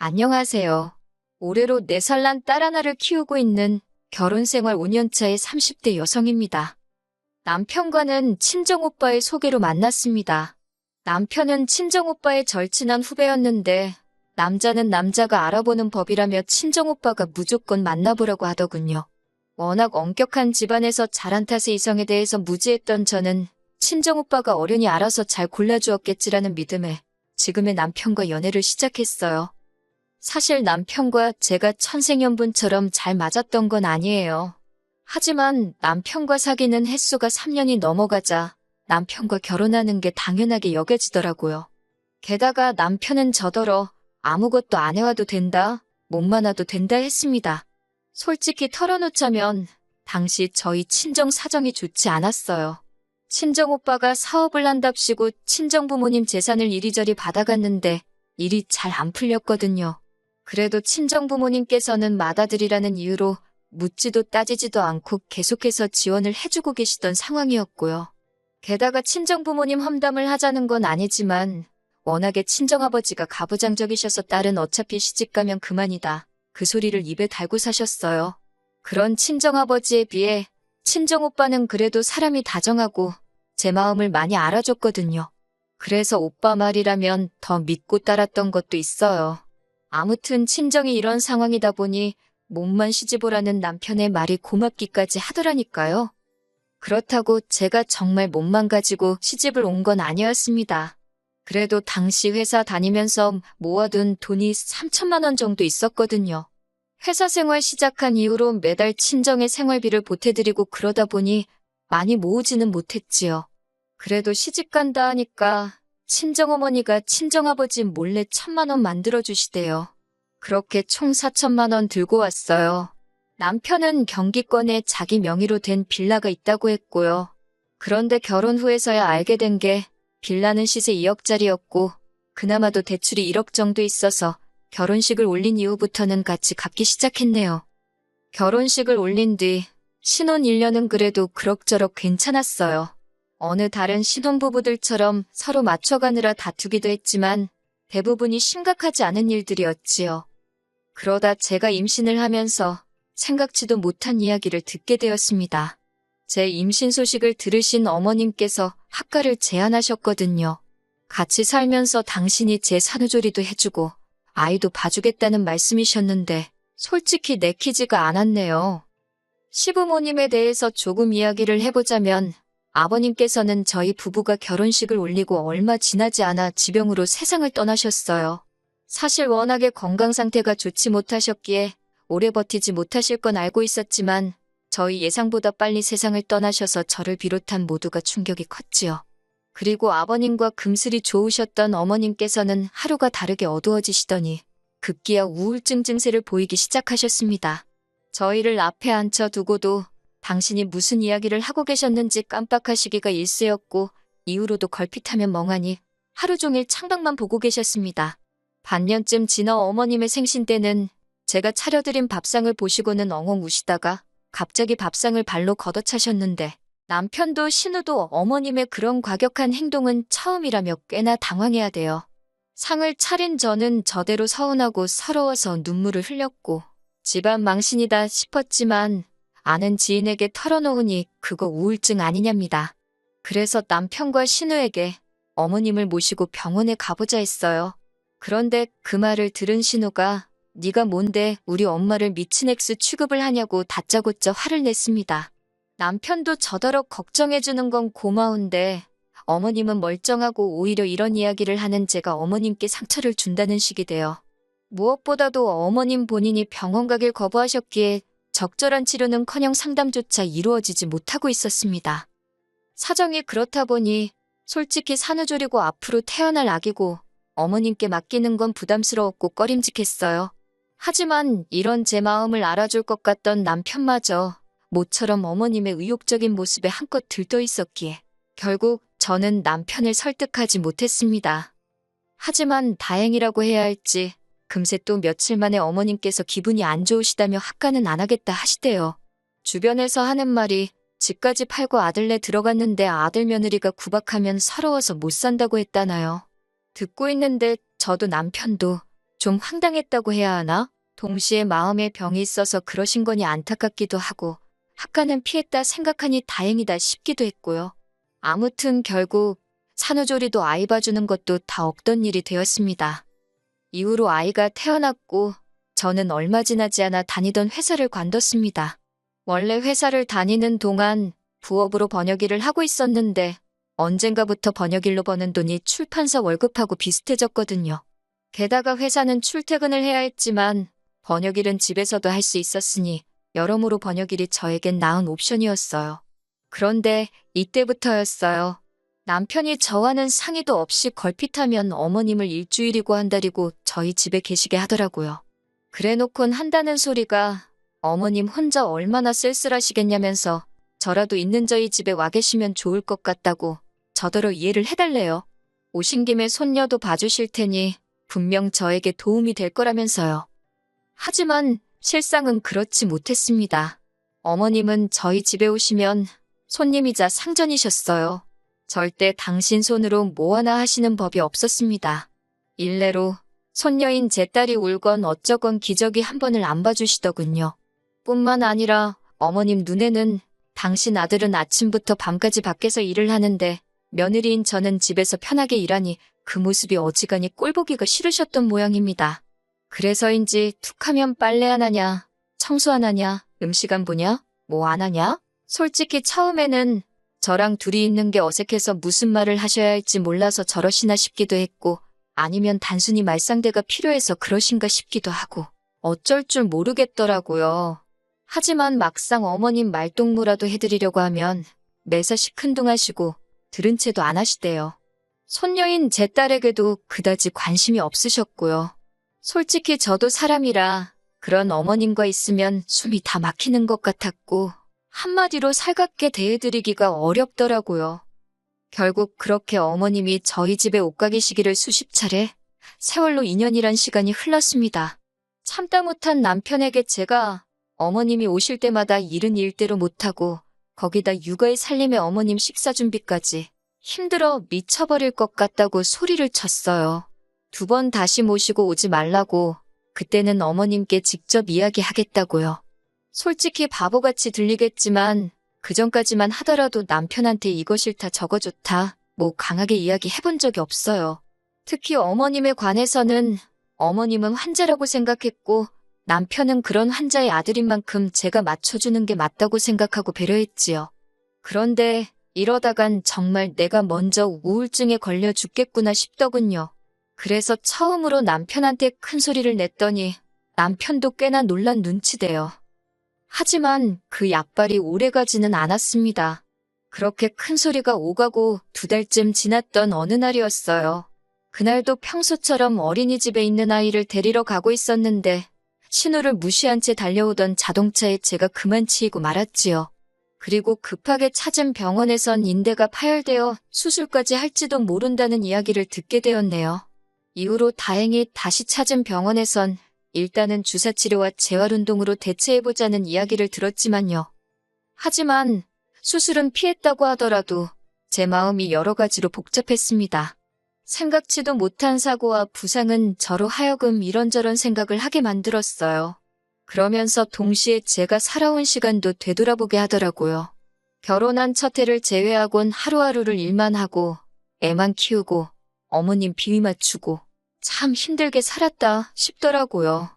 안녕하세요. 올해로 4살 난 딸 하나를 키우고 있는 결혼 생활 5년차의 30대 여성입니다. 남편과는 친정오빠의 소개로 만났습니다. 남편은 친정오빠의 절친한 후배였는데 남자는 남자가 알아보는 법이라며 친정오빠가 무조건 만나보라고 하더군요. 워낙 엄격한 집안에서 자란 탓에 이성에 대해서 무지했던 저는 친정오빠가 어련히 알아서 잘 골라주었겠지라는 믿음에 지금의 남편과 연애를 시작했어요. 사실 남편과 제가 천생연분처럼 잘 맞았던 건 아니에요. 하지만 남편과 사귀는 횟수가 3년이 넘어가자 남편과 결혼하는 게 당연하게 여겨지더라고요. 게다가 남편은 저더러 아무것도 안 해와도 된다, 몸만 와도 된다 했습니다. 솔직히 털어놓자면 당시 저희 친정 사정이 좋지 않았어요. 친정오빠가 사업을 한답시고 친정부모님 재산을 이리저리 받아갔는데 일이 잘 안 풀렸거든요. 그래도 친정부모님께서는 맏아들이라는 이유로 묻지도 따지지도 않고 계속해서 지원을 해주고 계시던 상황이었고요. 게다가 친정부모님 험담을 하자는 건 아니지만 워낙에 친정아버지가 가부장적이셔서 딸은 어차피 시집가면 그만이다. 그 소리를 입에 달고 사셨어요. 그런 친정아버지에 비해 친정오빠는 그래도 사람이 다정하고 제 마음을 많이 알아줬거든요. 그래서 오빠 말이라면 더 믿고 따랐던 것도 있어요. 아무튼 친정이 이런 상황이다 보니 몸만 시집오라는 남편의 말이 고맙기까지 하더라니까요. 그렇다고 제가 정말 몸만 가지고 시집을 온 건 아니었습니다. 그래도 당시 회사 다니면서 모아둔 돈이 3천만 원 정도 있었거든요. 회사 생활 시작한 이후로 매달 친정의 생활비를 보태드리고 그러다 보니 많이 모으지는 못했지요. 그래도 시집 간다 하니까 친정어머니가 친정아버지 몰래 1,000만 원 만들어주시대요. 그렇게 총 4천만 원 들고 왔어요. 남편은 경기권에 자기 명의로 된 빌라가 있다고 했고요. 그런데 결혼 후에서야 알게 된 게 빌라는 시세 2억짜리였고 그나마도 대출이 1억 정도 있어서 결혼식을 올린 이후부터는 같이 갚기 시작했네요. 결혼식을 올린 뒤 신혼 1년은 그래도 그럭저럭 괜찮았어요. 어느 다른 신혼부부들처럼 서로 맞춰가느라 다투기도 했지만 대부분이 심각하지 않은 일들이었지요. 그러다 제가 임신을 하면서 생각지도 못한 이야기를 듣게 되었습니다. 제 임신 소식을 들으신 어머님께서 학가를 제안하셨거든요. 같이 살면서 당신이 제 산후조리도 해주고 아이도 봐주겠다는 말씀이셨는데 솔직히 내키지가 않았네요. 시부모님에 대해서 조금 이야기를 해보자면 아버님께서는 저희 부부가 결혼식을 올리고 얼마 지나지 않아 지병으로 세상을 떠나셨어요. 사실 워낙에 건강 상태가 좋지 못하셨기에 오래 버티지 못하실 건 알고 있었지만 저희 예상보다 빨리 세상을 떠나셔서 저를 비롯한 모두가 충격이 컸지요. 그리고 아버님과 금슬이 좋으셨던 어머님께서는 하루가 다르게 어두워지시더니 급기야 우울증 증세를 보이기 시작하셨습니다. 저희를 앞에 앉혀두고도 당신이 무슨 이야기를 하고 계셨는지 깜빡하시기가 일쑤였고 이후로도 걸핏하면 멍하니 하루 종일 창밖만 보고 계셨습니다. 반년쯤 지나 어머님의 생신 때는 제가 차려드린 밥상을 보시고는 엉엉 우시다가 갑자기 밥상을 발로 걷어차셨는데 남편도 신우도 어머님의 그런 과격한 행동은 처음이라며 꽤나 당황해야 돼요. 상을 차린 저는 저대로 서운하고 서러워서 눈물을 흘렸고 집안 망신이다 싶었지만 아는 지인에게 털어놓으니 그거 우울증 아니냐입니다. 그래서 남편과 신우에게 어머님을 모시고 병원에 가보자 했어요. 그런데 그 말을 들은 신우가 네가 뭔데 우리 엄마를 미친 액수 취급을 하냐고 다짜고짜 화를 냈습니다. 남편도 저더러 걱정해주는 건 고마운데 어머님은 멀쩡하고 오히려 이런 이야기를 하는 제가 어머님께 상처를 준다는 식이 돼요. 무엇보다도 어머님 본인이 병원 가길 거부하셨기에 적절한 치료는커녕 상담조차 이루어지지 못하고 있었습니다. 사정이 그렇다 보니 솔직히 산후조리고 앞으로 태어날 아기고 어머님께 맡기는 건 부담스러웠고 꺼림직했어요. 하지만 이런 제 마음을 알아줄 것 같던 남편마저 모처럼 어머님의 의욕적인 모습에 한껏 들떠 있었기에 결국 저는 남편을 설득하지 못했습니다. 하지만 다행이라고 해야 할지 금세 또 며칠 만에 어머님께서 기분이 안 좋으시다며 학가는 안 하겠다 하시대요. 주변에서 하는 말이 집까지 팔고 아들네 들어갔는데 아들 며느리가 구박하면 서러워서 못 산다고 했다나요. 듣고 있는데 저도 남편도 좀 황당했다고 해야 하나? 동시에 마음에 병이 있어서 그러신 거니 안타깝기도 하고 학가는 피했다 생각하니 다행이다 싶기도 했고요. 아무튼 결국 산후조리도 아이 봐주는 것도 다 없던 일이 되었습니다. 이후로 아이가 태어났고 저는 얼마 지나지 않아 다니던 회사를 관뒀습니다. 원래 회사를 다니는 동안 부업으로 번역일을 하고 있었는데 언젠가부터 번역일로 버는 돈이 출판사 월급하고 비슷해졌거든요. 게다가 회사는 출퇴근을 해야 했지만 번역일은 집에서도 할 수 있었으니 여러모로 번역일이 저에겐 나은 옵션이었어요. 그런데 이때부터였어요. 남편이 저와는 상의도 없이 걸핏하면 어머님을 일주일이고 한 달이고 저희 집에 계시게 하더라고요. 그래놓곤 한다는 소리가 어머님 혼자 얼마나 쓸쓸하시겠냐면서 저라도 있는 저희 집에 와 계시면 좋을 것 같다고 저더러 이해를 해달래요. 오신 김에 손녀도 봐주실 테니 분명 저에게 도움이 될 거라면서요. 하지만 실상은 그렇지 못했습니다. 어머님은 저희 집에 오시면 손님이자 상전이셨어요. 절대 당신 손으로 뭐 하나 하시는 법이 없었습니다. 일례로 손녀인 제 딸이 울건 어쩌건 기저귀 한 번을 안 봐주시더군요. 뿐만 아니라 어머님 눈에는 당신 아들은 아침부터 밤까지 밖에서 일을 하는데 며느리인 저는 집에서 편하게 일하니 그 모습이 어지간히 꼴보기가 싫으셨던 모양입니다. 그래서인지 툭하면 빨래 안 하냐, 청소 안 하냐, 음식 안 보냐, 뭐 안 하냐? 솔직히 처음에는 저랑 둘이 있는 게 어색해서 무슨 말을 하셔야 할지 몰라서 저러시나 싶기도 했고 아니면 단순히 말상대가 필요해서 그러신가 싶기도 하고 어쩔 줄 모르겠더라고요. 하지만 막상 어머님 말동무라도 해드리려고 하면 매사 시큰둥하시고 들은 채도 안 하시대요. 손녀인 제 딸에게도 그다지 관심이 없으셨고요. 솔직히 저도 사람이라 그런 어머님과 있으면 숨이 다 막히는 것 같았고 한마디로 살갑게 대해드리기가 어렵더라고요. 결국 그렇게 어머님이 저희 집에 옷가게 시기를 수십 차례, 세월로 2년이란 시간이 흘렀습니다. 참다 못한 남편에게 제가 어머님이 오실 때마다 일은 일대로 못하고 거기다 육아에 살림에 어머님 식사 준비까지 힘들어 미쳐버릴 것 같다고 소리를 쳤어요. 2번 다시 모시고 오지 말라고 그때는 어머님께 직접 이야기하겠다고요. 솔직히 바보같이 들리겠지만 그전까지만 하더라도 남편한테 이거 싫다 저거 좋다 뭐 강하게 이야기해본 적이 없어요. 특히 어머님에 관해서는 어머님은 환자라고 생각했고 남편은 그런 환자의 아들인 만큼 제가 맞춰주는 게 맞다고 생각하고 배려했지요. 그런데 이러다간 정말 내가 먼저 우울증에 걸려 죽겠구나 싶더군요. 그래서 처음으로 남편한테 큰 소리를 냈더니 남편도 꽤나 놀란 눈치대요. 하지만 그 약발이 오래가지는 않았습니다. 그렇게 큰 소리가 오가고 2달쯤 지났던 어느 날이었어요. 그날도 평소처럼 어린이집에 있는 아이를 데리러 가고 있었는데 신호를 무시한 채 달려오던 자동차에 제가 그만 치이고 말았지요. 그리고 급하게 찾은 병원에선 인대가 파열되어 수술까지 할지도 모른다는 이야기를 듣게 되었네요. 이후로 다행히 다시 찾은 병원에선 일단은 주사치료와 재활운동으로 대체해보자는 이야기를 들었지만요. 하지만 수술은 피했다고 하더라도 제 마음이 여러 가지로 복잡했습니다. 생각지도 못한 사고와 부상은 저로 하여금 이런저런 생각을 하게 만들었어요. 그러면서 동시에 제가 살아온 시간도 되돌아보게 하더라고요. 결혼한 첫 해를 제외하곤 하루하루를 일만 하고 애만 키우고 어머님 비위 맞추고 참 힘들게 살았다 싶더라고요.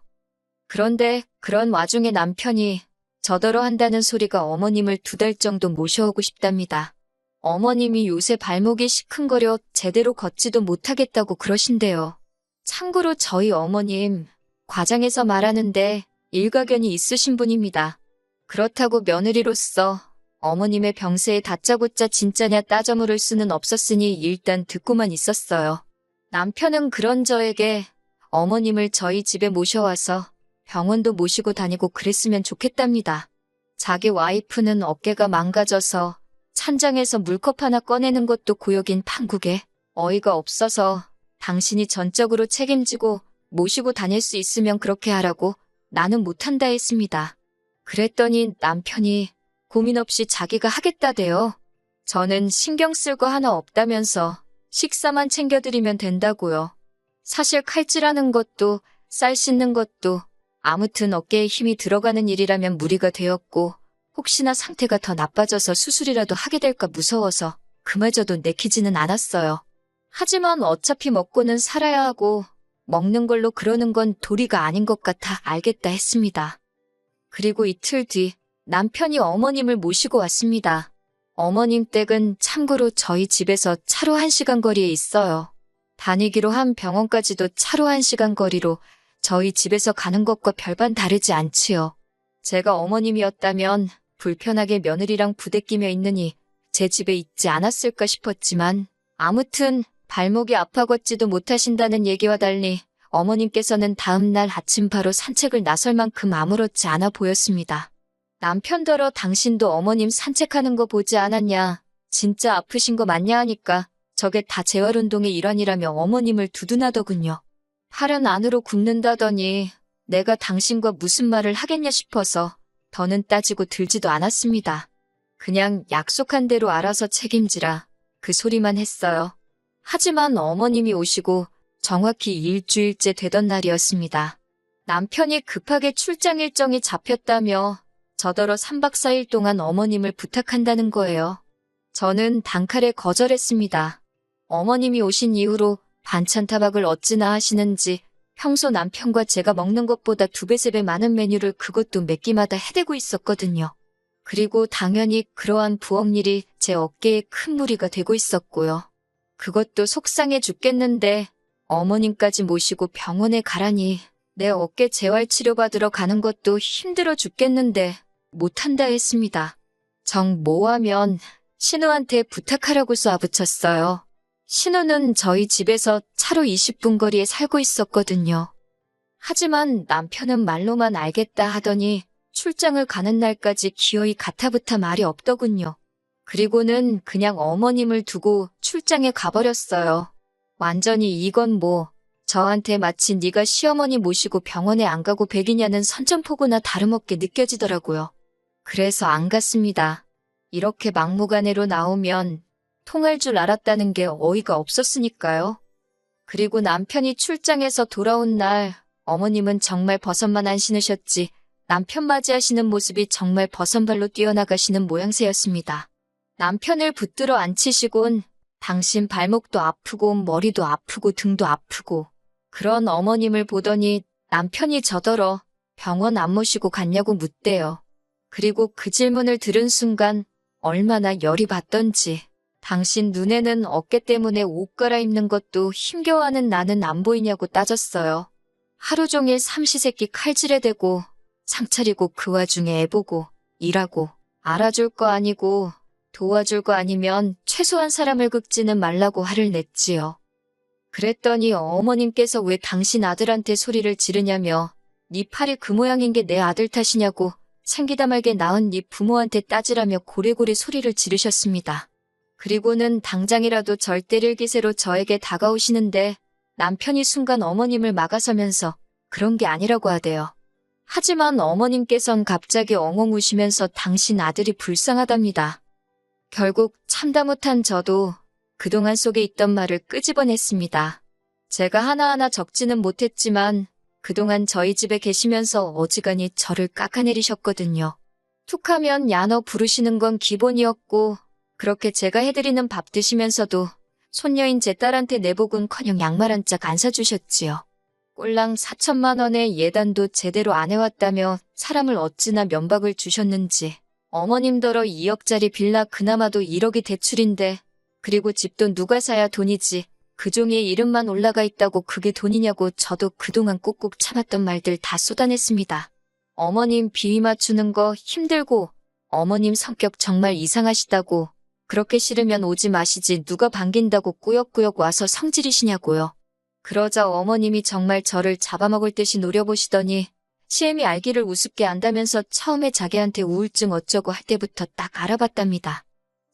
그런데 그런 와중에 남편이 저더러 한다는 소리가 어머님을 2달 정도 모셔오고 싶답니다. 어머님이 요새 발목이 시큰거려 제대로 걷지도 못하겠다고 그러신대요. 참고로 저희 어머님 과장해서 말하는데 일가견이 있으신 분입니다. 그렇다고 며느리로서 어머님의 병세에 다짜고짜 진짜냐 따져 물을 수는 없었으니 일단 듣고만 있었어요. 남편은 그런 저에게 어머님을 저희 집에 모셔와서 병원도 모시고 다니고 그랬으면 좋겠답니다. 자기 와이프는 어깨가 망가져서 찬장에서 물컵 하나 꺼내는 것도 고역인 판국에 어이가 없어서 당신이 전적으로 책임지고 모시고 다닐 수 있으면 그렇게 하라고 나는 못한다 했습니다. 그랬더니 남편이 고민 없이 자기가 하겠다대요. 저는 신경 쓸 거 하나 없다면서 식사만 챙겨드리면 된다고요. 사실 칼질하는 것도 쌀 씻는 것도 아무튼 어깨에 힘이 들어가는 일이라면 무리가 되었고 혹시나 상태가 더 나빠져서 수술이라도 하게 될까 무서워서 그마저도 내키지는 않았어요. 하지만 어차피 먹고는 살아야 하고 먹는 걸로 그러는 건 도리가 아닌 것 같아 알겠다 했습니다. 그리고 이틀 뒤 남편이 어머님을 모시고 왔습니다. 어머님 댁은 참고로 저희 집에서 차로 1시간 거리에 있어요. 다니기로 한 병원까지도 차로 1시간 거리로 저희 집에서 가는 것과 별반 다르지 않지요. 제가 어머님이었다면 불편하게 며느리랑 부대끼며 있느니 제 집에 있지 않았을까 싶었지만 아무튼 발목이 아파 걷지도 못하신다는 얘기와 달리 어머님께서는 다음 날 아침 바로 산책을 나설 만큼 아무렇지 않아 보였습니다. 남편더러 당신도 어머님 산책하는 거 보지 않았냐? 진짜 아프신 거 맞냐 하니까 저게 다 재활운동의 일환이라며 어머님을 두둔하더군요. 팔은 안으로 굽는다더니 내가 당신과 무슨 말을 하겠냐 싶어서 더는 따지고 들지도 않았습니다. 그냥 약속한 대로 알아서 책임지라 그 소리만 했어요. 하지만 어머님이 오시고 정확히 일주일째 되던 날이었습니다. 남편이 급하게 출장 일정이 잡혔다며 저더러 3박 4일 동안 어머님을 부탁한다는 거예요. 저는 단칼에 거절했습니다. 어머님이 오신 이후로 반찬 타박을 어찌나 하시는지 평소 남편과 제가 먹는 것보다 2배, 3배 많은 메뉴를 그것도 몇 끼마다 해대고 있었거든요. 그리고 당연히 그러한 부엌일이 제 어깨에 큰 무리가 되고 있었고요. 그것도 속상해 죽겠는데 어머님까지 모시고 병원에 가라니 내 어깨 재활치료받으러 가는 것도 힘들어 죽겠는데 못한다 했습니다. 정 뭐하면 신우한테 부탁하라고 쏘아붙였어요. 신우는 저희 집에서 차로 20분 거리에 살고 있었거든요. 하지만 남편은 말로만 알겠다 하더니 출장을 가는 날까지 기어이 가타부타 말이 없더군요. 그리고는 그냥 어머님을 두고 출장에 가버렸어요. 완전히 이건 뭐 저한테 마치 네가 시어머니 모시고 병원에 안 가고 백이냐는 선전포고나 다름없게 느껴지더라고요. 그래서 안 갔습니다. 이렇게 막무가내로 나오면 통할 줄 알았다는 게 어이가 없었으니까요. 그리고 남편이 출장에서 돌아온 날 어머님은 정말 버선만 안 신으셨지 남편 맞이하시는 모습이 정말 버선발로 뛰어나가시는 모양새였습니다. 남편을 붙들어 앉히시곤 당신 발목도 아프고 머리도 아프고 등도 아프고 그런 어머님을 보더니 남편이 저더러 병원 안 모시고 갔냐고 묻대요. 그리고 그 질문을 들은 순간 얼마나 열이 받던지 당신 눈에는 어깨 때문에 옷 갈아입는 것도 힘겨워하는 나는 안 보이냐고 따졌어요. 하루 종일 삼시세끼 칼질에 대고 상차리고 그 와중에 애보고 일하고 알아줄 거 아니고 도와줄 거 아니면 최소한 사람을 긁지는 말라고 화를 냈지요. 그랬더니 어머님께서 왜 당신 아들한테 소리를 지르냐며 네 팔이 그 모양인 게 내 아들 탓이냐고 생기다 말게 낳은 네 부모한테 따지라며 고래고래 소리를 지르셨습니다. 그리고는 당장이라도 절 때릴 기세로 저에게 다가오시는데 남편이 순간 어머님을 막아서면서 그런 게 아니라고 하대요. 하지만 어머님께선 갑자기 엉엉 우시면서 당신 아들이 불쌍하답니다. 결국 참다 못한 저도 그동안 속에 있던 말을 끄집어냈습니다. 제가 하나하나 적지는 못했지만 그동안 저희 집에 계시면서 어지간히 저를 깎아내리셨거든요. 툭하면 야너 부르시는 건 기본이었고 그렇게 제가 해드리는 밥 드시면서도 손녀인 제 딸한테 내복은커녕 양말 한 짝 안 사주셨지요. 꼴랑 4천만 원의 예단도 제대로 안 해왔다며 사람을 어찌나 면박을 주셨는지 어머님더러 2억짜리 빌라 그나마도 1억이 대출인데 그리고 집도 누가 사야 돈이지 그 종이에 이름만 올라가 있다고 그게 돈이냐고 저도 그동안 꾹꾹 참았던 말들 다 쏟아냈습니다. 어머님 비위 맞추는 거 힘들고 어머님 성격 정말 이상하시다고 그렇게 싫으면 오지 마시지 누가 반긴다고 꾸역꾸역 와서 성질이시냐고요. 그러자 어머님이 정말 저를 잡아먹을 듯이 노려보시더니 시엠이 알기를 우습게 안다면서 처음에 자기한테 우울증 어쩌고 할 때부터 딱 알아봤답니다.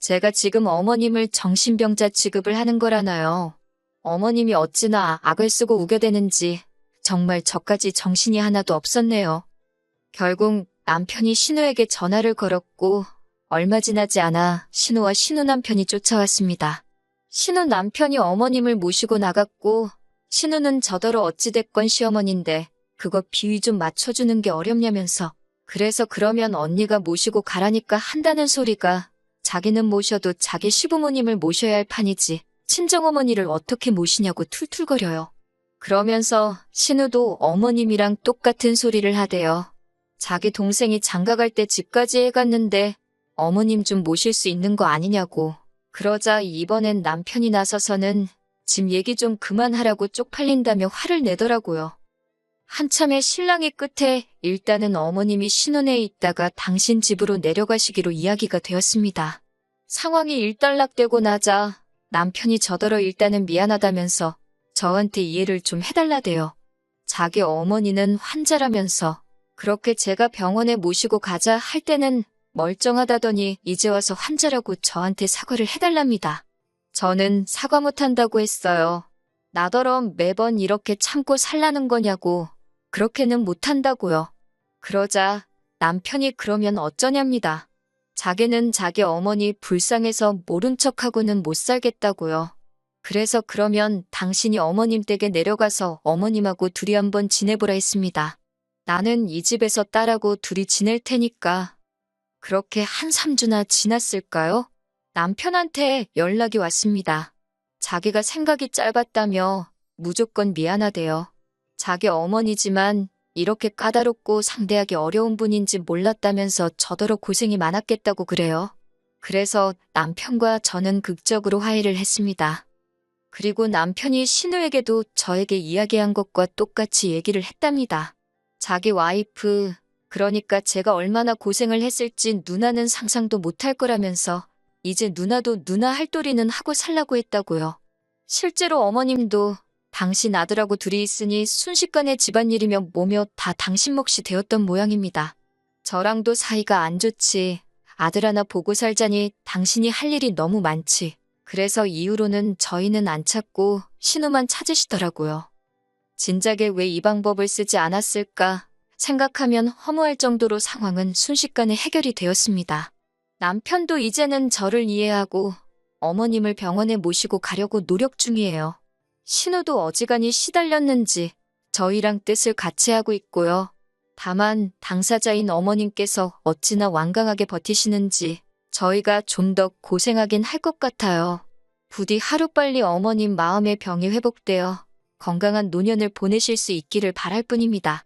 제가 지금 어머님을 정신병자 취급을 하는 거라나요. 어머님이 어찌나 악을 쓰고 우겨대는지 정말 저까지 정신이 하나도 없었네요. 결국 남편이 신우에게 전화를 걸었고 얼마 지나지 않아 신우와 신우 남편이 쫓아왔습니다. 신우 남편이 어머님을 모시고 나갔고 신우는 저더러 어찌됐건 시어머니인데 그거 비위 좀 맞춰주는 게 어렵냐면서. 그래서 그러면 언니가 모시고 가라니까 한다는 소리가 자기는 모셔도 자기 시부모님을 모셔야 할 판이지 친정어머니를 어떻게 모시냐고 툴툴거려요. 그러면서 신우도 어머님이랑 똑같은 소리를 하대요. 자기 동생이 장가갈 때 집까지 해갔는데 어머님 좀 모실 수 있는 거 아니냐고. 그러자 이번엔 남편이 나서서는 집 얘기 좀 그만하라고 쪽팔린다며 화를 내더라고요. 한참의 실랑이 끝에 일단은 어머님이 신혼에 있다가 당신 집으로 내려가시기로 이야기가 되었습니다. 상황이 일단락되고 나자 남편이 저더러 일단은 미안하다면서 저한테 이해를 좀 해달라대요. 자기 어머니는 환자라면서 그렇게 제가 병원에 모시고 가자 할 때는 멀쩡하다더니 이제 와서 환자라고 저한테 사과를 해달랍니다. 저는 사과 못한다고 했어요. 나더러 매번 이렇게 참고 살라는 거냐고. 그렇게는 못한다고요. 그러자 남편이 그러면 어쩌냐입니다. 자기는 자기 어머니 불쌍해서 모른 척하고는 못 살겠다고요. 그래서 그러면 당신이 어머님 댁에 내려가서 어머님하고 둘이 한번 지내보라 했습니다. 나는 이 집에서 딸하고 둘이 지낼 테니까. 그렇게 한 3주나 지났을까요? 남편한테 연락이 왔습니다. 자기가 생각이 짧았다며 무조건 미안하대요. 자기 어머니지만 이렇게 까다롭고 상대하기 어려운 분인지 몰랐다면서 저더러 고생이 많았겠다고 그래요. 그래서 남편과 저는 극적으로 화해를 했습니다. 그리고 남편이 신우에게도 저에게 이야기한 것과 똑같이 얘기를 했답니다. 자기 와이프, 그러니까 제가 얼마나 고생을 했을지 누나는 상상도 못할 거라면서 이제 누나도 누나 할 도리는 하고 살라고 했다고요. 실제로 어머님도 당신 아들하고 둘이 있으니 순식간에 집안일이며 뭐며 다 당신 몫이 되었던 모양입니다. 저랑도 사이가 안 좋지. 아들 하나 보고 살자니 당신이 할 일이 너무 많지. 그래서 이후로는 저희는 안 찾고 신우만 찾으시더라고요. 진작에 왜 이 방법을 쓰지 않았을까 생각하면 허무할 정도로 상황은 순식간에 해결이 되었습니다. 남편도 이제는 저를 이해하고 어머님을 병원에 모시고 가려고 노력 중이에요. 신우도 어지간히 시달렸는지 저희랑 뜻을 같이 하고 있고요. 다만 당사자인 어머님께서 어찌나 완강하게 버티시는지 저희가 좀 더 고생하긴 할 것 같아요. 부디 하루빨리 어머님 마음의 병이 회복되어 건강한 노년을 보내실 수 있기를 바랄 뿐입니다.